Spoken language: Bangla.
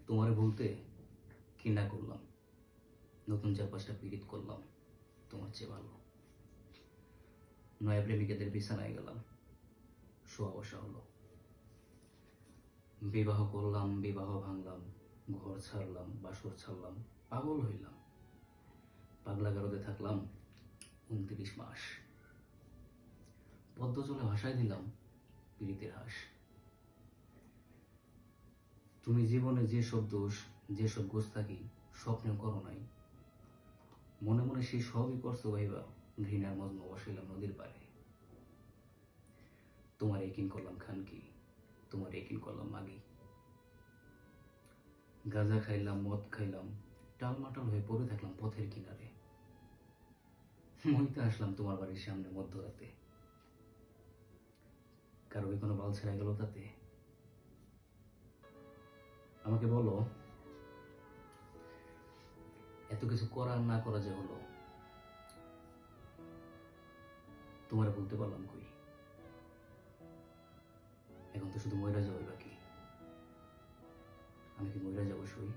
তোমারে বলতে ঘৃণা করলাম, নতুন 4-5টা পীড়িত করলাম, তোমার চেয়ে ভালো। নয়া প্রেমিকাদের বিছানায় গেলাম, শোয়া বসা হলো। বিবাহ করলাম, বিবাহ ভাঙলাম, ঘর ছাড়লাম, বাসর ছাড়লাম, পাগল হইলাম। পাগলা গারদে থাকলাম 29 মাস। পদ্ম জলে ভাসায় দিলাম পীড়িতের হাঁস। তুমি জীবনে যেসব দোষ, যেসব গোস্তাকি স্বপ্নেও করো নাই, মনে মনে সেই সবই করছো ভাইবা। ঘৃণার মজমা বসাইলাম নদীর পাড়ে। তোমার একিন করলাম খানকি, তোমার একিন করলাম মাগি। গাঁজা খাইলাম, মদ খাইলাম, টালমাটাল হয়ে পড়ে থাকলাম পথের কিনারে। মইতে আসলাম তোমার বাড়ির সামনে মধ্যরাতে। কারো কি কোনো বাল ছেড়ে গেল তাতে? আমাকে বলো, এত কিছু করা আর না করা যে হলো, তোমার বলতে পারলাম কই? এখন তো শুধু মইরা যাওয়াই বাকি। আমি কি মইরা যাবো সই?